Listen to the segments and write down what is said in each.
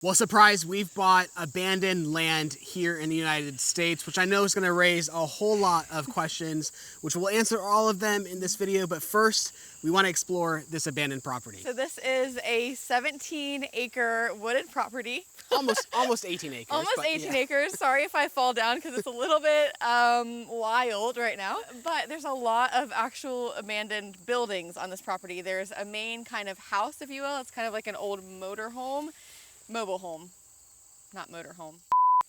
Well, surprise, we've bought abandoned land here in the United States, which I know is going to raise a whole lot of questions, which we'll answer all of them in this video. But first, we want to explore this abandoned property. So this is a 17-acre wooded property. Almost 18 acres. Almost 18 acres. Sorry if I fall down because it's a little bit wild right now. But there's a lot of actual abandoned buildings on this property. There's a main kind of house, if you will. It's kind of like an old mobile home, not motorhome.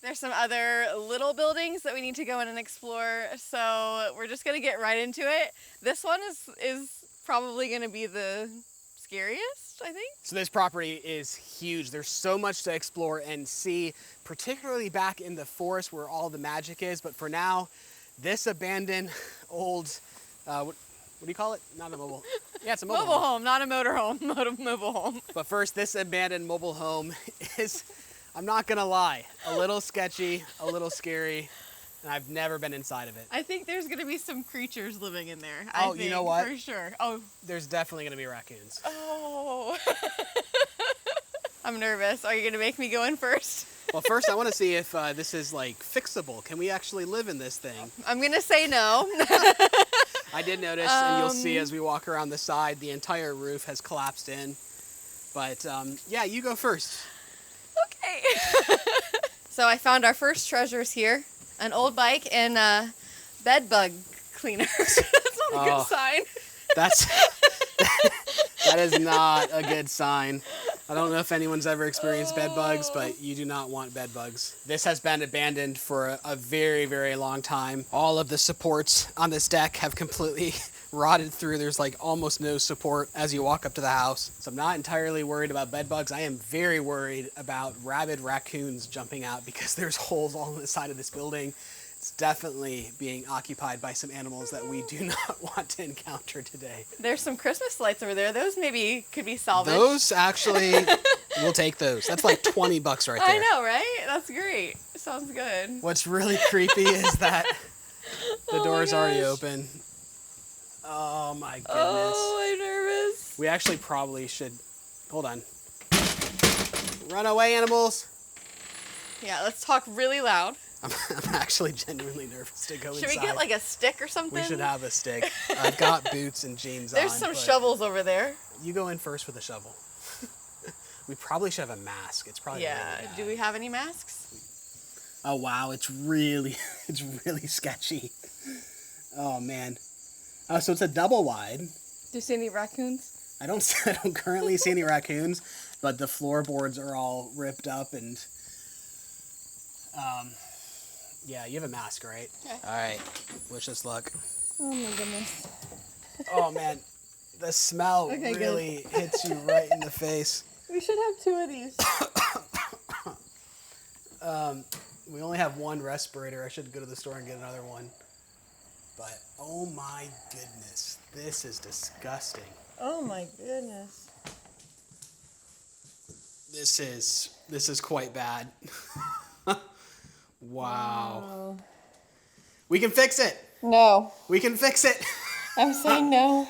There's some other little buildings that we need to go in and explore. So we're just gonna get right into it. This one is probably gonna be the scariest, I think. So this property is huge. There's so much to explore and see, particularly back in the forest where all the magic is. But for now, this abandoned old, what do you call it? Not a mobile. Yeah, it's a mobile home, not a motorhome, mobile home. But first, this abandoned mobile home is, I'm not gonna lie, a little sketchy, a little scary, and I've never been inside of it. I think there's gonna be some creatures living in there. Oh, you know what? For sure. Oh. There's definitely gonna be raccoons. Oh. I'm nervous. Are you gonna make me go in first? Well, first I wanna see if this is like fixable. Can we actually live in this thing? I'm gonna say no. I did notice, and you'll see as we walk around the side, the entire roof has collapsed in. But yeah, you go first. Okay. So I found our first treasures here. An old bike and bed bug cleaners. That's not a good sign. That is not a good sign. I don't know if anyone's ever experienced bed bugs, but you do not want bed bugs. This has been abandoned for a very, very long time. All of the supports on this deck have completely rotted through. There's like almost no support as you walk up to the house. So I'm not entirely worried about bed bugs. I am very worried about rabid raccoons jumping out because there's holes all on the side of this building. It's definitely being occupied by some animals that we do not want to encounter today. There's some Christmas lights over there. Those maybe could be salvaged. Those actually, we'll take those. That's like $20 right there. I know, right? That's great. Sounds good. What's really creepy is that the door's already open. Oh my goodness. Oh, I'm nervous. We actually probably should, hold on. Run away, animals. Yeah, let's talk really loud. I'm actually genuinely nervous to go inside. Should we get like a stick or something? We should have a stick. I've got boots and jeans on. There's some shovels over there. You go in first with a shovel. We probably should have a mask. It's probably really bad. Do we have any masks? Oh wow, it's really sketchy. Oh man. Oh, so it's a double wide. Do you see any raccoons? I don't currently see any raccoons, but the floorboards are all ripped up and yeah, you have a mask, right? Okay. All right. Wish us luck. Oh my goodness. Oh man, the smell really hits you right in the face. We should have two of these. We only have one respirator. I should go to the store and get another one. But oh my goodness, this is disgusting. Oh my goodness. This is quite bad. Wow. We can fix it. No. We can fix it. I'm saying no.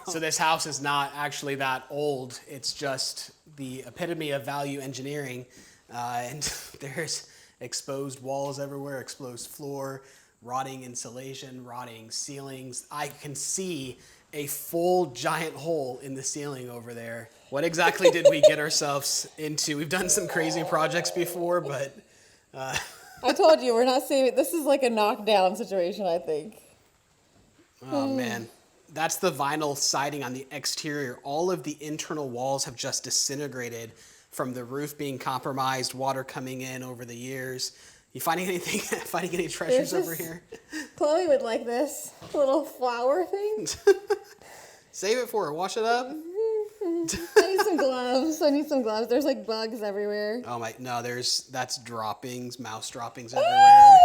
So this house is not actually that old. It's just the epitome of value engineering. And there's exposed walls everywhere, exposed floor, rotting insulation, rotting ceilings. I can see a full giant hole in the ceiling over there. What exactly did we get ourselves into? We've done some crazy projects before, but... I told you, we're not saving. This is like a knockdown situation, I think. Oh, man. That's the vinyl siding on the exterior. All of the internal walls have just disintegrated from the roof being compromised, water coming in over the years. You finding anything? Finding any treasures over here? Chloe would like this little flower thing. Save it for her. Wash it up. I need some gloves. There's like bugs everywhere. Oh my, no, that's droppings, mouse droppings everywhere.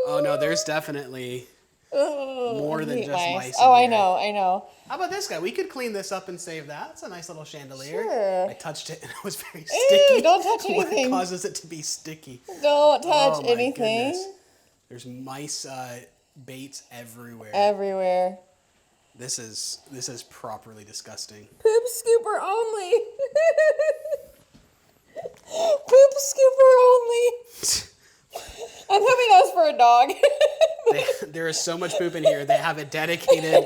Oh no, there's definitely more than just mice. Oh, I know. How about this guy? We could clean this up and save that. It's a nice little chandelier. Sure. I touched it and it was very sticky. Ew, don't touch anything. What causes it to be sticky? Don't touch anything. Goodness. There's mice baits everywhere. Everywhere. This is properly disgusting. Poop scooper only. dog. There is so much poop in here. They have a dedicated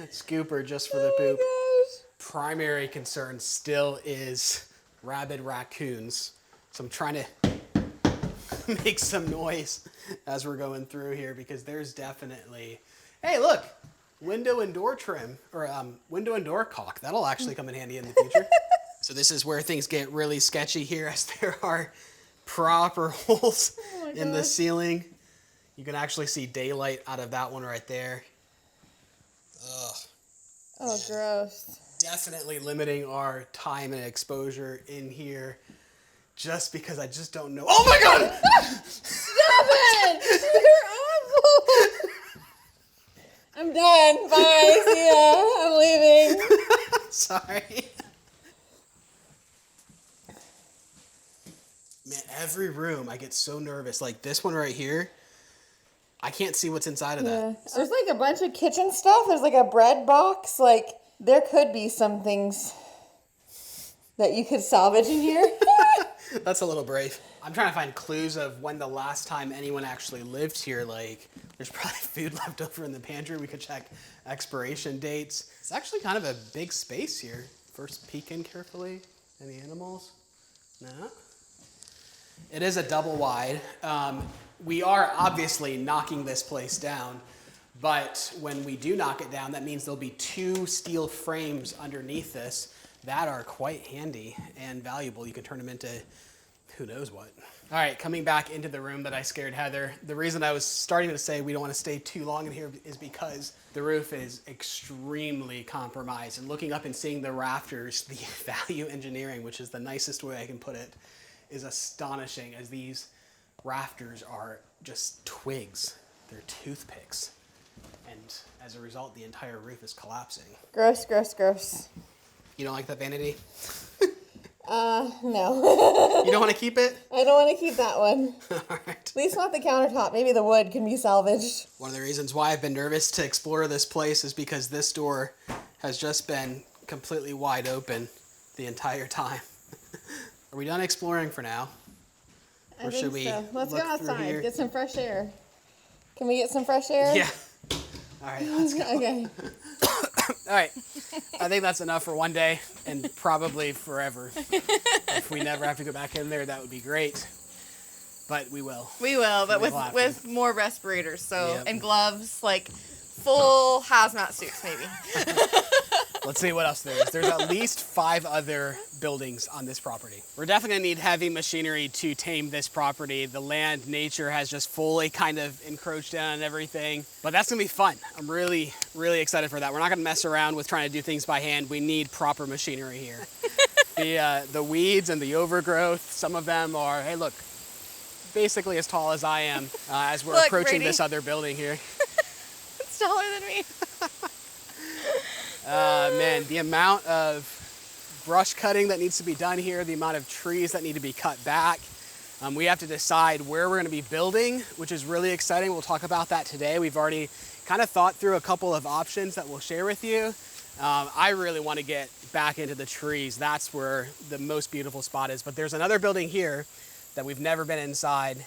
scooper just for the poop. Primary concern still is rabid raccoons. So I'm trying to make some noise as we're going through here because there's definitely, hey, look, window and door trim, or window and door caulk. That'll actually come in handy in the future. So this is where things get really sketchy here, as there are proper holes in the ceiling. You can actually see daylight out of that one right there. Ugh. Oh, gross. Definitely limiting our time and exposure in here just because I just don't know. Oh my God! Stop it! You're awful! I'm done. Bye. See ya. I'm leaving. Sorry. Man, every room I get so nervous. Like this one right here, I can't see what's inside of that. There's like a bunch of kitchen stuff. There's like a bread box. Like there could be some things that you could salvage in here. That's a little brave. I'm trying to find clues of when the last time anyone actually lived here. Like, there's probably food left over in the pantry. We could check expiration dates. It's actually kind of a big space here. First peek in carefully. Any animals? No. It is a double wide. We are obviously knocking this place down, but when we do knock it down, that means there'll be 2 steel frames underneath this that are quite handy and valuable. You can turn them into who knows what. All right, coming back into the room that I scared Heather. The reason I was starting to say we don't want to stay too long in here is because the roof is extremely compromised. And looking up and seeing the rafters, the value engineering, which is the nicest way I can put it, is astonishing, as these rafters are just twigs. They're toothpicks. And as a result, the entire roof is collapsing. Gross, gross, gross. You don't like that vanity? No. You don't want to keep it? I don't want to keep that one. All right. At least not the countertop. Maybe the wood can be salvaged. One of the reasons why I've been nervous to explore this place is because this door has just been completely wide open the entire time. Are we done exploring for now? Or should we Let's go look through outside, here? get some fresh air. Can we get some fresh air? Yeah. All right, let's go. Okay. All right. I think that's enough for one day and probably forever. If we never have to go back in there, that would be great. But we will. We will, but We will have with more respirators, so Yep. and gloves, like full hazmat suits, maybe. Let's see what else there is. There's at least 5 other buildings on this property. We're definitely gonna need heavy machinery to tame this property. The land, nature has just fully kind of encroached in on everything, but that's gonna be fun. I'm really, really excited for that. We're not gonna mess around with trying to do things by hand. We need proper machinery here. The weeds and the overgrowth, some of them are, hey look, basically as tall as I am as we're Look, approaching Bradey. this other building here. It's taller than me. Man, the amount of brush cutting that needs to be done here, the amount of trees that need to be cut back. We have to decide where we're going to be building, which is really exciting. We'll talk about that today. We've already kind of thought through a couple of options that we'll share with you. I really want to get back into the trees. That's where the most beautiful spot is. But there's another building here that we've never been inside.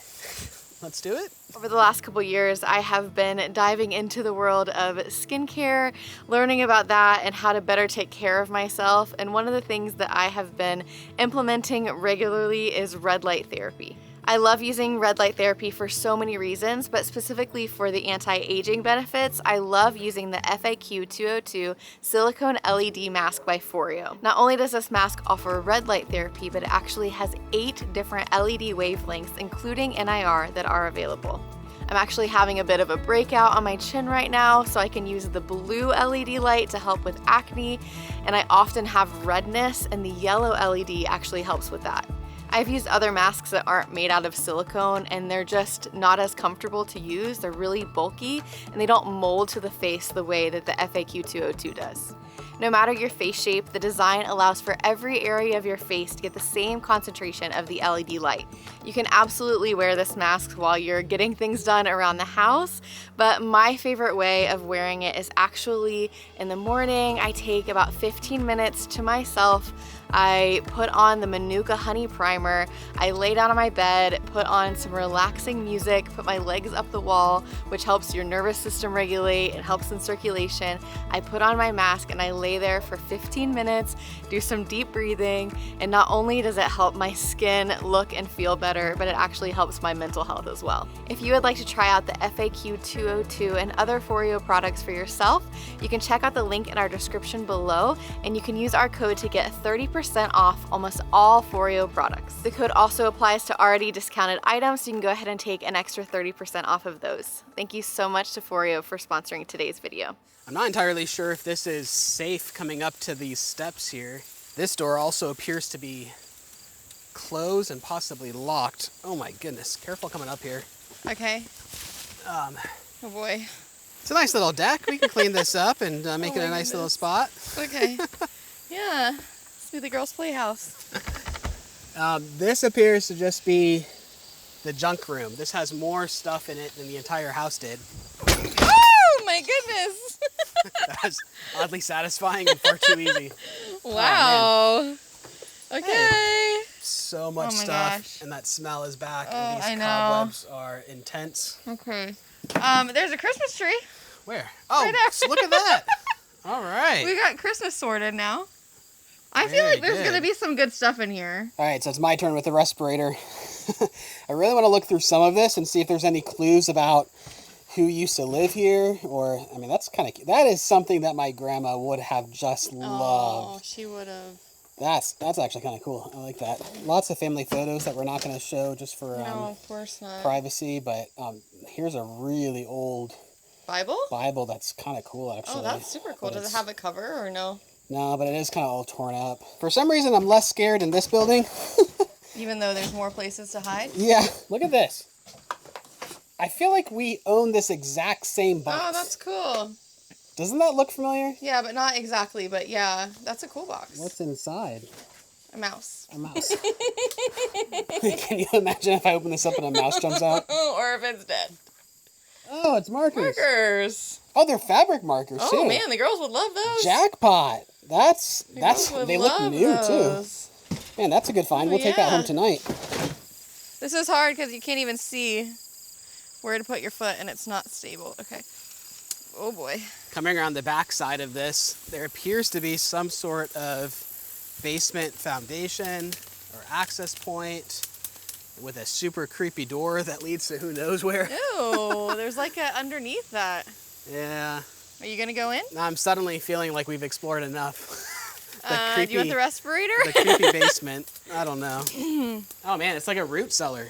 Let's do it. Over the last couple years, I have been diving into the world of skincare, learning about that and how to better take care of myself. And one of the things that I have been implementing regularly is red light therapy. I love using red light therapy for so many reasons, but specifically for the anti-aging benefits, I love using the FAQ 202 silicone LED mask by Foreo. Not only does this mask offer red light therapy, but it actually has 8 different LED wavelengths, including NIR, that are available. I'm actually having a bit of a breakout on my chin right now, so I can use the blue LED light to help with acne, and I often have redness, and the yellow LED actually helps with that. I've used other masks that aren't made out of silicone and they're just not as comfortable to use. They're really bulky and they don't mold to the face the way that the FAQ 202 does. No matter your face shape, the design allows for every area of your face to get the same concentration of the LED light. You can absolutely wear this mask while you're getting things done around the house, but my favorite way of wearing it is actually in the morning. I take about 15 minutes to myself. I put on the Manuka Honey Primer. I lay down on my bed, put on some relaxing music, put my legs up the wall, which helps your nervous system regulate, it helps in circulation. I put on my mask and I lay there for 15 minutes, do some deep breathing, and not only does it help my skin look and feel better, but it actually helps my mental health as well. If you would like to try out the FAQ 202 and other Foreo products for yourself, you can check out the link in our description below, and you can use our code to get 30% off almost all Foreo products. The code also applies to already discounted items, so you can go ahead and take an extra 30% off of those. Thank you so much to Foreo for sponsoring today's video. I'm not entirely sure if this is safe coming up to these steps here. This door also appears to be closed and possibly locked. Oh my goodness, careful coming up here. Okay. Oh boy. It's a nice little deck. We can clean this up and make it a nice little spot. Okay. Yeah. The girls' playhouse. This appears to just be the junk room. This has more stuff in it than the entire house did. Oh my goodness! That was oddly satisfying and far too easy. Wow. Okay. Hey, so much stuff, gosh. and that smell is back, Oh, and these I know. cobwebs are intense. Okay. There's a Christmas tree. Where? Oh, Right there. so look at that. All right. We got Christmas sorted now. I feel Very like there's good. gonna be some good stuff in here. All right, so it's my turn with the respirator. I really want to look through some of this and see if there's any clues about who used to live here, or, I mean, that's kind of, that is something that my grandma would have just Oh, loved. she would have. That's actually kind of cool. I like that. Lots of family photos that we're not going to show just for No, of course not. privacy, but here's a really old Bible? Bible that's kind of cool, actually. Oh, that's super cool. But Does it have a cover or no? No, but it is kind of all torn up. For some reason, I'm less scared in this building. Even though there's more places to hide? Yeah, look at this. I feel like we own this exact same box. Oh, that's cool. Doesn't that look familiar? Yeah, but not exactly. But yeah, that's a cool box. What's inside? A mouse. A mouse. Can you imagine if I open this up and a mouse jumps out? Or if it's dead. Oh, it's markers. Markers. Oh, they're fabric markers too. Oh man, the girls would love those. Jackpot. That's girls would they look love new those. too. Man, that's a good find. Oh, We'll take that yeah. home tonight. This is hard because you can't even see where to put your foot and it's not stable. Okay. Oh boy. Coming around the back side of this, there appears to be some sort of basement foundation or access point with a super creepy door that leads to who knows where. Ew, there's like a underneath that. Yeah. Are you gonna go in? I'm suddenly feeling like we've explored enough. Do you want the respirator? The creepy basement. I don't know. Oh man, it's like a root cellar.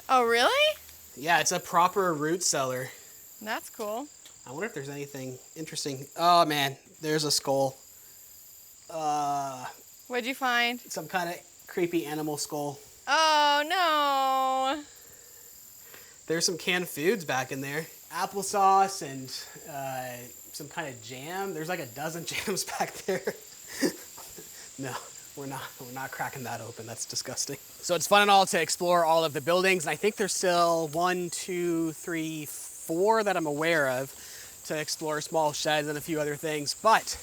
Oh really? Yeah, it's a proper root cellar. That's cool. I wonder if there's anything interesting. Oh man, there's a skull. What'd you find? Some kind of creepy animal skull. Oh no. There's some canned foods back in there. Applesauce and some kind of jam. There's like a dozen jams back there. No, we're not cracking that open. That's disgusting. So it's fun and all to explore all of the buildings. And I think there's still 1, 2, 3, 4 that I'm aware of to explore, small sheds and a few other things. But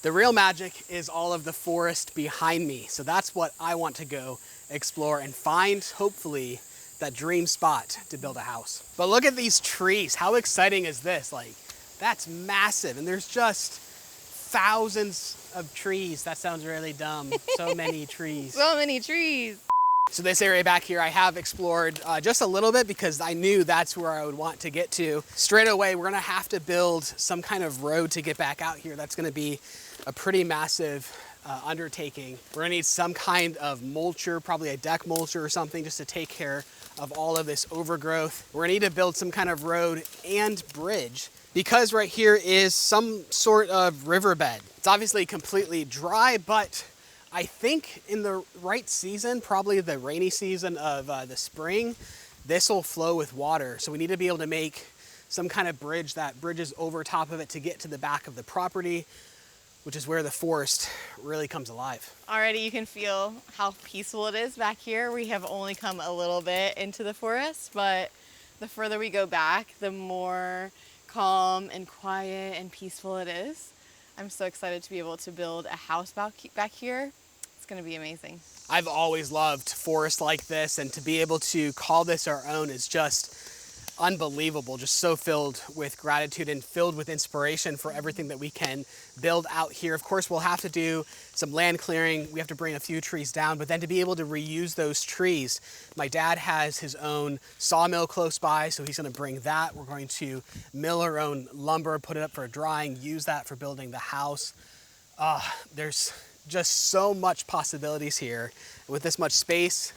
the real magic is all of the forest behind me. So that's what I want to go explore and find, hopefully, that dream spot to build a house. But look at these trees. How exciting is this? Like, that's massive. And there's just thousands of trees. That sounds really dumb. So many trees. So many trees. So this area back here I have explored just a little bit because I knew that's where I would want to get to. Straight away, we're gonna have to build some kind of road to get back out here. That's gonna be a pretty massive undertaking. We're gonna need some kind of mulcher, probably a deck mulcher or something, just to take care of all of this overgrowth. We're gonna need to build some kind of road and bridge because right here is some sort of riverbed. It's obviously completely dry, but I think in the right season, probably the rainy season of the spring, this will flow with water. So we need to be able to make some kind of bridge that bridges over top of it to get to the back of the property, which is where the forest really comes alive. Already you can feel how peaceful it is back here. We have only come a little bit into the forest, but the further we go back, the more calm and quiet and peaceful it is. I'm so excited to be able to build a house back here. It's going to be amazing. I've always loved forests like this, and to be able to call this our own is just unbelievable. Just so filled with gratitude and filled with inspiration for everything that we can build out here. Of course, we'll have to do some land clearing. We have to bring a few trees down, but then to be able to reuse those trees. My dad has his own sawmill close by, so he's going to bring that. We're going to mill our own lumber, put it up for drying, use that for building the house. There's just so much possibilities here. With this much space,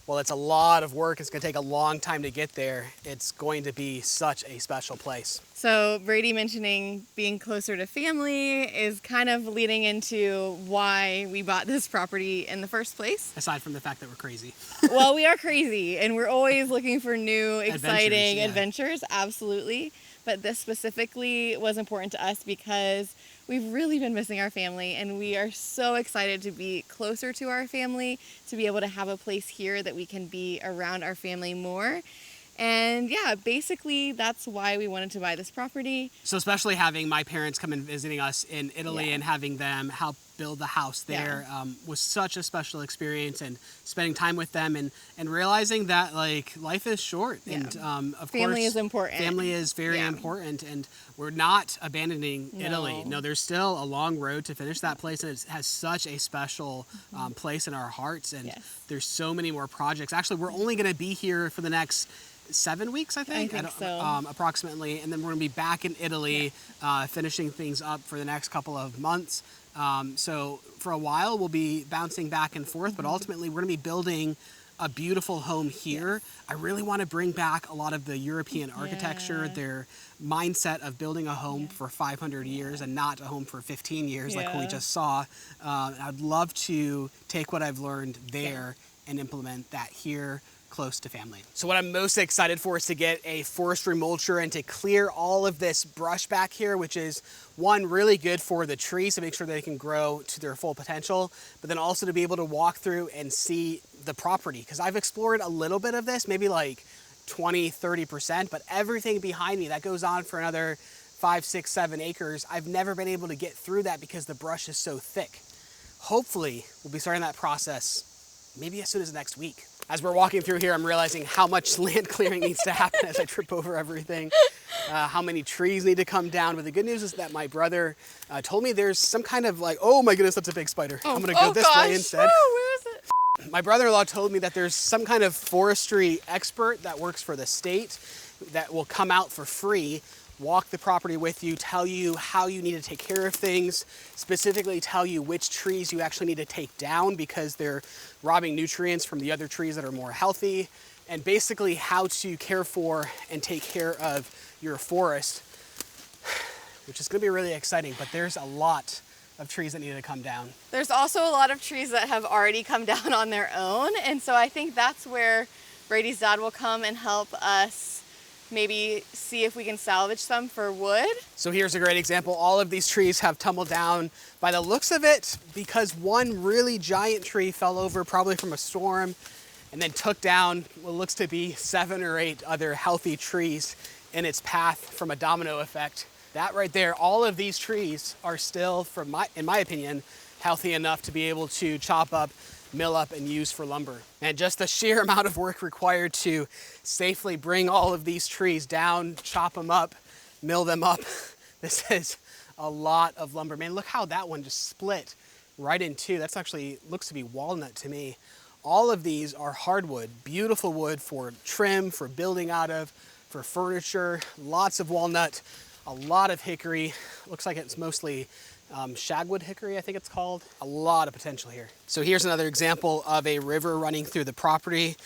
well, it's a lot of work. It's going to take a long time to get there. It's going to be such a special place. So Bradey mentioning being closer to family is kind of leading into why we bought this property in the first place. Aside from the fact that we're crazy. Well, we are crazy, and we're always looking for new, exciting adventures, absolutely. But this specifically was important to us because we've really been missing our family, and we are so excited to be closer to our family, to be able to have a place here that we can be around our family more. And yeah, basically that's why we wanted to buy this property. So especially having my parents come and visiting us in Italy and having them help build the house there was such a special experience, and spending time with them and realizing that like life is short and of family course is important. Family is very important, and we're not abandoning Italy. No, there's still a long road to finish that place, and it has such a special place in our hearts, and there's so many more projects. Actually, we're only going to be here for the next 7 weeks, I think so. Approximately, and then we're going to be back in Italy finishing things up for the next couple of months. So for a while we'll be bouncing back and forth, but ultimately we're going to be building a beautiful home here. I really want to bring back a lot of the European architecture, their mindset of building a home for 500 years and not a home for 15 years like we just saw. I'd love to take what I've learned there and implement that here close to family. So what I'm most excited for is to get a forestry mulcher and to clear all of this brush back here, which is one, really good for the trees to make sure they can grow to their full potential, but then also to be able to walk through and see the property. Because I've explored a little bit of this, maybe like 20-30%, but everything behind me that goes on for another 5, 6, 7 acres, I've never been able to get through that because the brush is so thick. Hopefully we'll be starting that process maybe as soon as next week. As we're walking through here, I'm realizing how much land clearing needs to happen as I trip over everything, how many trees need to come down. But the good news is that my brother told me there's some kind of like, oh my goodness, that's a big spider. I'm gonna go this way instead. Where is it? My brother-in-law told me that there's some kind of forestry expert that works for the state that will come out for free, walk the property with you, tell you how you need to take care of things, specifically tell you which trees you actually need to take down because they're robbing nutrients from the other trees that are more healthy, and basically how to care for and take care of your forest, which is going to be really exciting, but there's a lot of trees that need to come down. There's also a lot of trees that have already come down on their own, and so I think that's where Bradey's dad will come and help us maybe see if we can salvage some for wood. So here's a great example. All of these trees have tumbled down by the looks of it because one really giant tree fell over probably from a storm and then took down what looks to be 7 or 8 other healthy trees in its path from a domino effect. That right there, all of these trees are still, in my opinion, healthy enough to be able to chop up, mill up, and use for lumber. And just the sheer amount of work required to safely bring all of these trees down, chop them up, mill them up. This is a lot of lumber. Man, look how that one just split right in two. That's actually, looks to be walnut to me. All of these are hardwood, beautiful wood for trim, for building out of, for furniture, lots of walnut, a lot of hickory. Looks like it's mostly shagwood hickory, I think it's called. A lot of potential here. So here's another example of a river running through the property.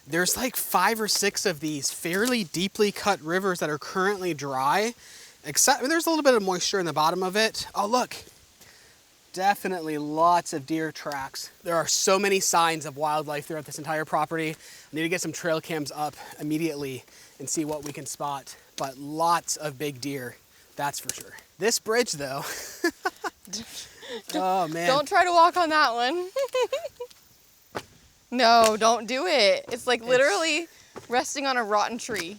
There's like 5 or 6 of these fairly deeply cut rivers that are currently dry, except there's a little bit of moisture in the bottom of it. Oh, look, definitely lots of deer tracks. There are so many signs of wildlife throughout this entire property. I need to get some trail cams up immediately and see what we can spot, but lots of big deer, that's for sure. This bridge though, oh man. Don't try to walk on that one. No, don't do it. It's like literally resting on a rotten tree.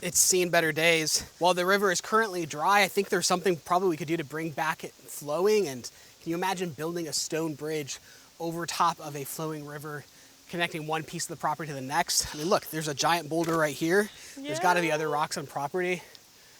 It's seen better days. While the river is currently dry, I think there's something probably we could do to bring back it flowing. And can you imagine building a stone bridge over top of a flowing river, connecting one piece of the property to the next. I mean, look, there's a giant boulder right here. There's got to be other rocks on property.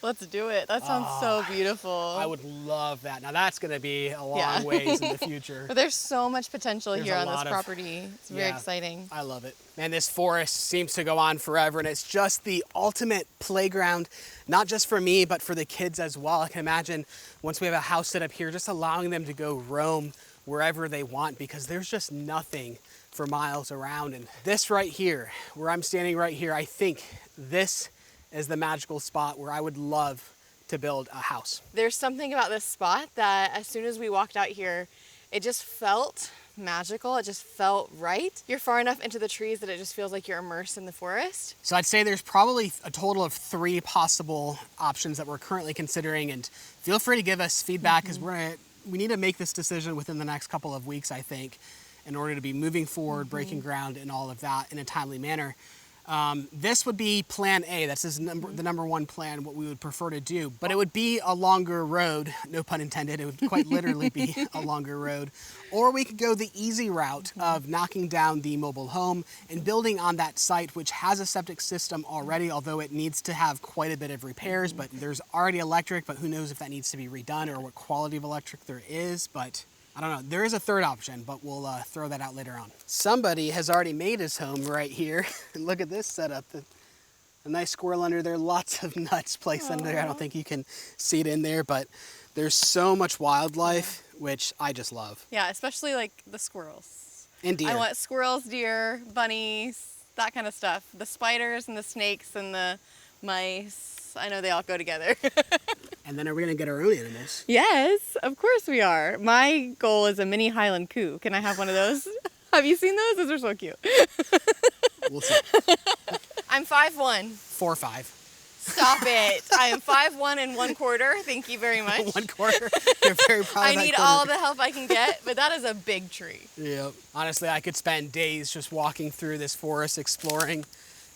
Let's do it. That sounds so beautiful. I would love that. Now that's going to be a long ways in the future. But there's so much potential here on this property. It's very exciting. I love it. Man, this forest seems to go on forever, and it's just the ultimate playground, not just for me, but for the kids as well. I can imagine once we have a house set up here, just allowing them to go roam wherever they want, because there's just nothing for miles around. And this right here, where I'm standing right here, I think this is the magical spot where I would love to build a house. There's something about this spot that as soon as we walked out here, it just felt magical. It just felt right. You're far enough into the trees that it just feels like you're immersed in the forest. So I'd say there's probably a total of 3 possible options that we're currently considering, and feel free to give us feedback, because we need to make this decision within the next couple of weeks, I think, in order to be moving forward, breaking ground, and all of that in a timely manner. This would be plan A. That's the number one plan, what we would prefer to do. But it would be a longer road, no pun intended. It would quite literally be a longer road. Or we could go the easy route of knocking down the mobile home and building on that site, which has a septic system already, although it needs to have quite a bit of repairs. But there's already electric, but who knows if that needs to be redone or what quality of electric there is. But I don't know. There is a third option, but we'll throw that out later on. Somebody has already made his home right here. Look at this setup. A nice squirrel under there. Lots of nuts placed under there. I don't think you can see it in there, but there's so much wildlife, which I just love. Yeah, especially like the squirrels. And deer. I want squirrels, deer, bunnies, that kind of stuff. The spiders and the snakes and the mice. I know they all go together. And then are we going to get our own animals? Yes, of course we are. My goal is a mini Highland coo. Can I have one of those? Have you seen those? Those are so cute. We'll see. I'm 5'1". 4'5". Stop it. I am 5'1" and 1/4. Thank you very much. 1/4. You're very proud of I that need quarter. all the help I can get, but that is a big tree. Yeah. Honestly, I could spend days just walking through this forest, exploring,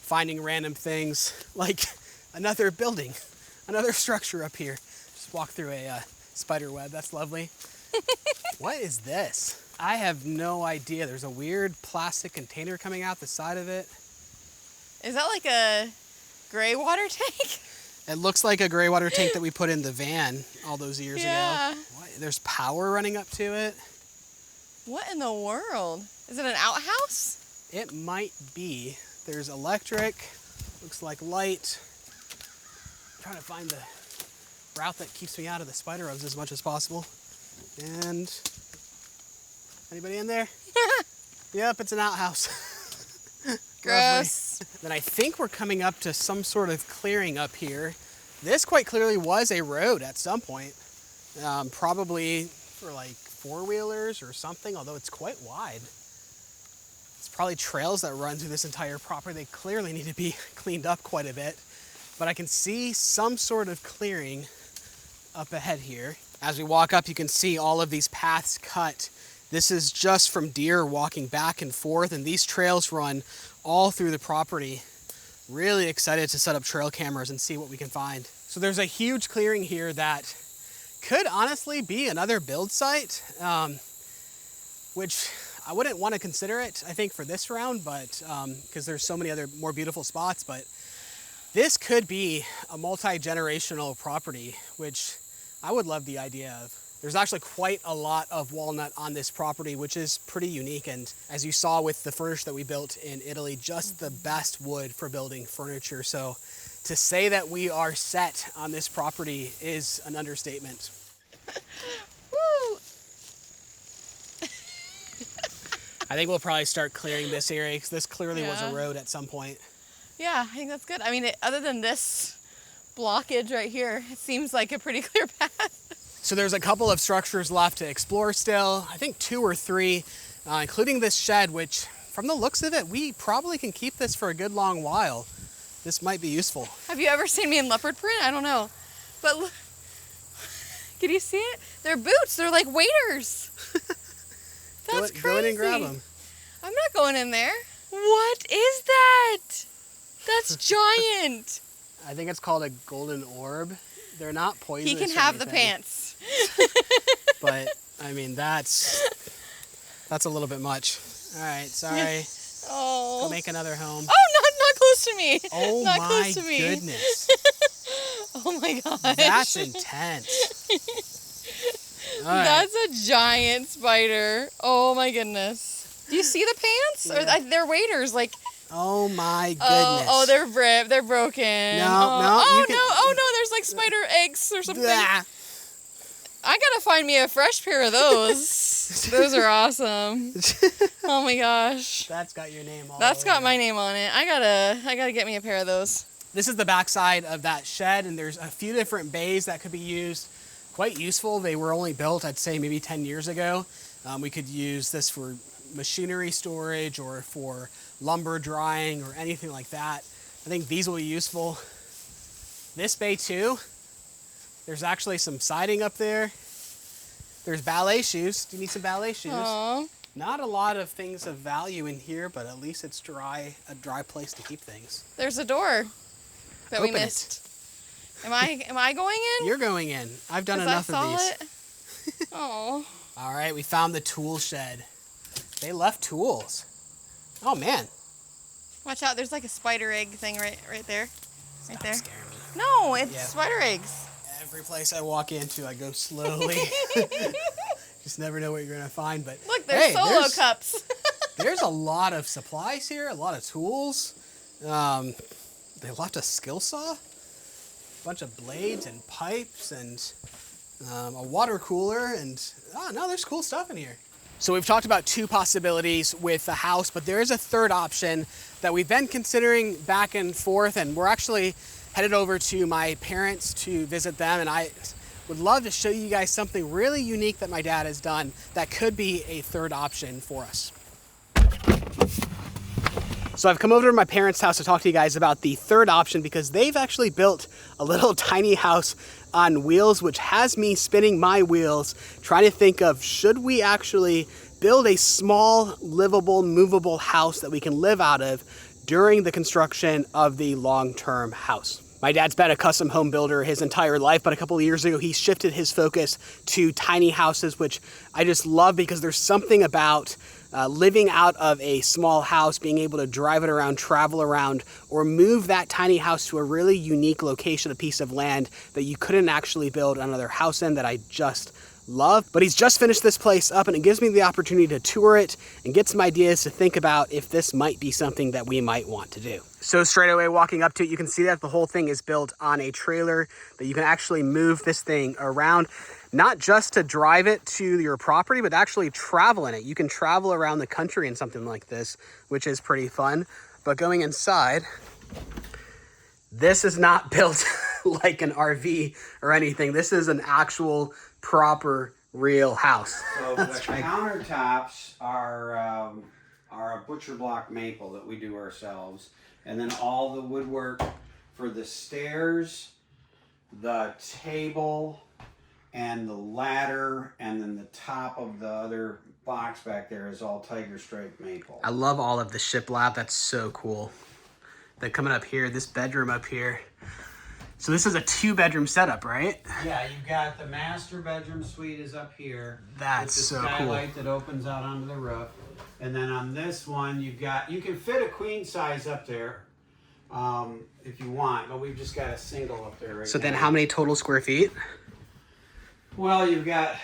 finding random things, like another building, another structure up here. Just walk through a spider web. That's lovely. What is this? I have no idea. There's a weird plastic container coming out the side of it. Is that like a gray water tank? It looks like a gray water tank that we put in the van all those years ago. What? There's power running up to it. What in the world? Is it an outhouse? It might be. There's electric. Looks like light. I'm trying to find the route that keeps me out of the spider webs as much as possible. And anybody in there? Yep, it's an outhouse. Gross. Then I think we're coming up to some sort of clearing up here. This quite clearly was a road at some point. Probably for like 4-wheelers or something, although it's quite wide. It's probably trails that run through this entire property. They clearly need to be cleaned up quite a bit. But I can see some sort of clearing up ahead here. As we walk up, you can see all of these paths cut. This is just from deer walking back and forth, and these trails run all through the property. Really excited to set up trail cameras and see what we can find. So there's a huge clearing here that could honestly be another build site, which I wouldn't want to consider it, I think, for this round, but because there's so many other more beautiful spots, but this could be a multi-generational property, which I would love the idea of. There's actually quite a lot of walnut on this property, which is pretty unique. And as you saw with the furniture that we built in Italy, just the best wood for building furniture. So to say that we are set on this property is an understatement. Woo! I think we'll probably start clearing this area because this clearly was a road at some point. Yeah, I think that's good. I mean, other than this blockage right here, it seems like a pretty clear path. So there's a couple of structures left to explore still. I think 2 or 3, including this shed, which from the looks of it, we probably can keep this for a good long while. This might be useful. Have you ever seen me in leopard print? I don't know. But look, can you see it? They're boots. They're like waders. That's crazy. Go in and grab them. I'm not going in there. What is that? That's giant. I think it's called a golden orb. They're not poisonous. He can have the pants. But I mean, that's That's a little bit much. All right, sorry. Oh. Go make another home. Oh, not close to me. Oh not my close to me. goodness. Oh my gosh. That's intense. All right. That's a giant spider. Oh my goodness. Do you see the pants? Yeah. Or they're waders, like. Oh my goodness. Oh, they're ripped. They're broken. No, oh can... no. Oh no. There's like spider eggs or something. Blah. I gotta find me a fresh pair of those. Those are awesome. Oh my gosh. That's got your name all That's over got my it. name on it. I gotta get me a pair of those. This is the backside of that shed, and there's a few different bays that could be used. Quite useful. They were only built, I'd say, maybe 10 years ago. We could use this for machinery storage or for lumber drying or anything like that. I think these will be useful. This bay too. There's actually some siding up there. There's ballet shoes. Do you need some ballet shoes? Aww. Not a lot of things of value in here, but at least it's dry, a dry place to keep things. There's a door that we Open missed. Am I going in? You're going in. I've done enough of these. Oh. All right, we found the tool shed. They left tools. Oh man. Watch out, there's like a spider egg thing right there. Stop Right there. scaring me. No, it's Yeah. spider eggs. Every place I walk into, I go slowly. Just never know what you're gonna find. But Look, there's hey, solo cups. there's a lot of supplies here, a lot of tools. They left a skill saw, a bunch of blades and pipes, and a water cooler, and no, there's cool stuff in here. So we've talked about two possibilities with the house, but there is a third option that we've been considering back and forth, and we're actually headed over to my parents to visit them, and I would love to show you guys something really unique that my dad has done that could be a third option for us. So I've come over to my parents' house to talk to you guys about the third option because they've actually built a little tiny house on wheels, which has me spinning my wheels, trying to think of, should we actually build a small, livable, movable house that we can live out of during the construction of the long-term house? My dad's been a custom home builder his entire life, but a couple of years ago, he shifted his focus to tiny houses, which I just love because there's something about living out of a small house, being able to drive it around, travel around, or move that tiny house to a really unique location, a piece of land that you couldn't actually build another house in, that I just love. But he's just finished this place up, and it gives me the opportunity to tour it and get some ideas to think about if this might be something that we might want to do. So straight away walking up to it, you can see that the whole thing is built on a trailer, that you can actually move this thing around, not just to drive it to your property, but actually travel in it. You can travel around the country in something like this, which is pretty fun. But going inside, this is not built like an RV or anything. This is an actual proper real house. So the countertops are a butcher block maple that we do ourselves, and then all the woodwork for the stairs, the table, and the ladder, and then the top of the other box back there is all tiger stripe maple. I love all of the shiplap. That's so cool. Then coming up here, this bedroom up here. So this is a 2-bedroom setup, right? Yeah, you've got the master bedroom suite is up here. That's with the so cool. skylight that opens out onto the roof. And then on this one, you can fit a queen size up there if you want, but we've just got a single up there right now. So then how many total square feet? Well, you've got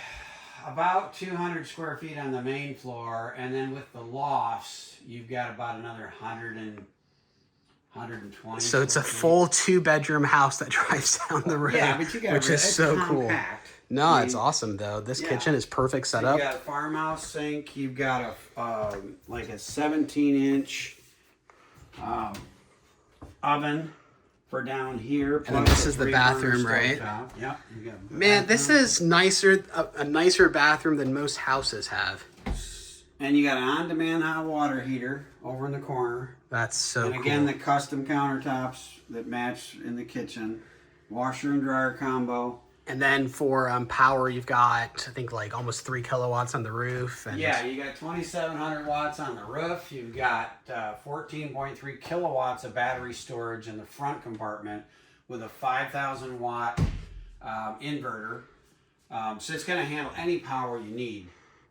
about 200 square feet on the main floor, and then with the lofts, you've got about another 120. So it's a square feet. full 2-bedroom house that drives down the road, Yeah, but you got which is so cool. compact. No, I mean, it's awesome though. This yeah. kitchen is perfect So setup. you got a farmhouse sink. You've got a like a 17-inch oven for down here. And then plus this a is the 3-burner bathroom, right? stovetop. Yep. You got a Man, this bathroom. is nicer, a nicer bathroom than most houses have. And you got an on-demand hot water heater over in the corner. That's so And again, cool. the custom countertops that match in the kitchen. Washer and dryer combo. And then for power, you've got, I think, like almost 3 kilowatts on the roof. And Yeah, you got 2,700 watts on the roof. You've got 14.3 kilowatts of battery storage in the front compartment with a 5,000 watt inverter. So it's going to handle any power you need.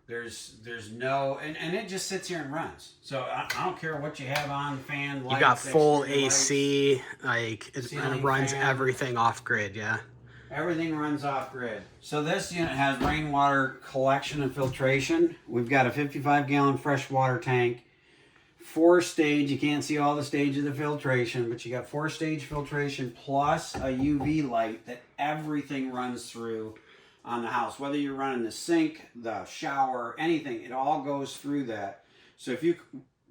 There's no, and it just sits here and runs. So I don't care what you have on, fan, lights. You got full exterior AC, like it Ceiling runs fan. everything off grid, yeah. Everything runs off grid. So this unit has rainwater collection and filtration. We've got a 55-gallon freshwater tank, 4-stage. You can't see all the stages of the filtration, but you got 4-stage filtration plus a UV light that everything runs through on the house. Whether you're running the sink, the shower, anything, it all goes through that. So if you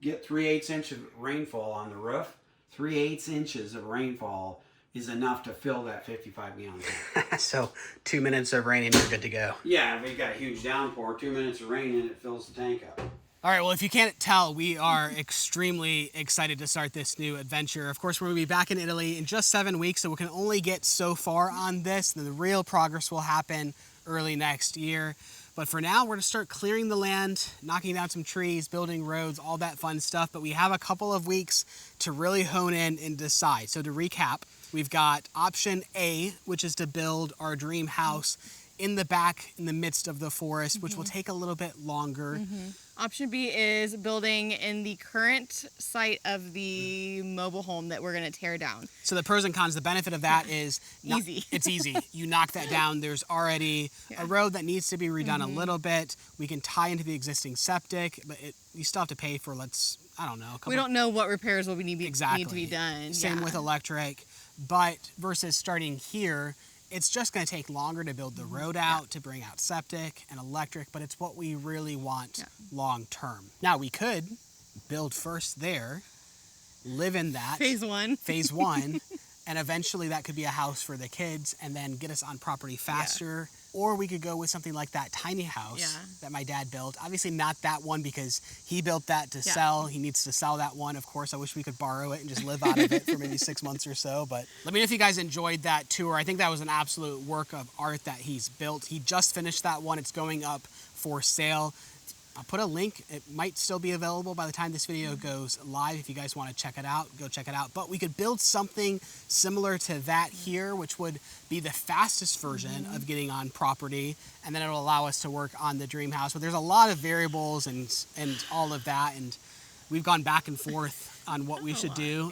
get 3/8 inch of rainfall on the roof, 3/8 inches of rainfall is enough to fill that 55-gallon tank. So 2 minutes of rain and you're good to go. Yeah, if you got a huge downpour, 2 minutes of rain and it fills the tank up. All right, well, if you can't tell, we are extremely excited to start this new adventure. Of course, we're going to be back in Italy in just 7 weeks, so we can only get so far on this. Then the real progress will happen early next year. But for now, we're going to start clearing the land, knocking down some trees, building roads, all that fun stuff. But we have a couple of weeks to really hone in and decide. So to recap, we've got option A, which is to build our dream house in the back, in the midst of the forest, which will take a little bit longer. Option B is building in the current site of the mobile home that we're going to tear down. So the pros and cons, the benefit of that is Easy. It's easy. You knock that down. There's already a road that needs to be redone a little bit. We can tie into the existing septic, but you still have to pay for, I don't know. We don't know what repairs will need to be done. Same with electric. But versus starting here, it's just going to take longer to build the road out, to bring out septic and electric, but it's what we really want long term. Now, we could build first there, live in that. Phase one. And eventually that could be a house for the kids and then get us on property faster. Or we could go with something like that tiny house that my dad built. Obviously not that one because he built that to sell. He needs to sell that one. Of course, I wish we could borrow it and just live out of it for maybe 6 months or so. But let me know if you guys enjoyed that tour. I think that was an absolute work of art that he's built. He just finished that one. It's going up for sale. I'll put a link. It might still be available by the time this video goes live. If you guys want to check it out, go check it out. But we could build something similar to that here, which would be the fastest version of getting on property. And then it'll allow us to work on the dream house. But there's a lot of variables and all of that. And we've gone back and forth on what we should do.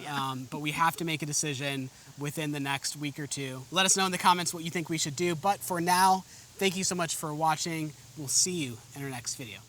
But we have to make a decision within the next week or two. Let us know in the comments what you think we should do. But for now, thank you so much for watching. We'll see you in our next video.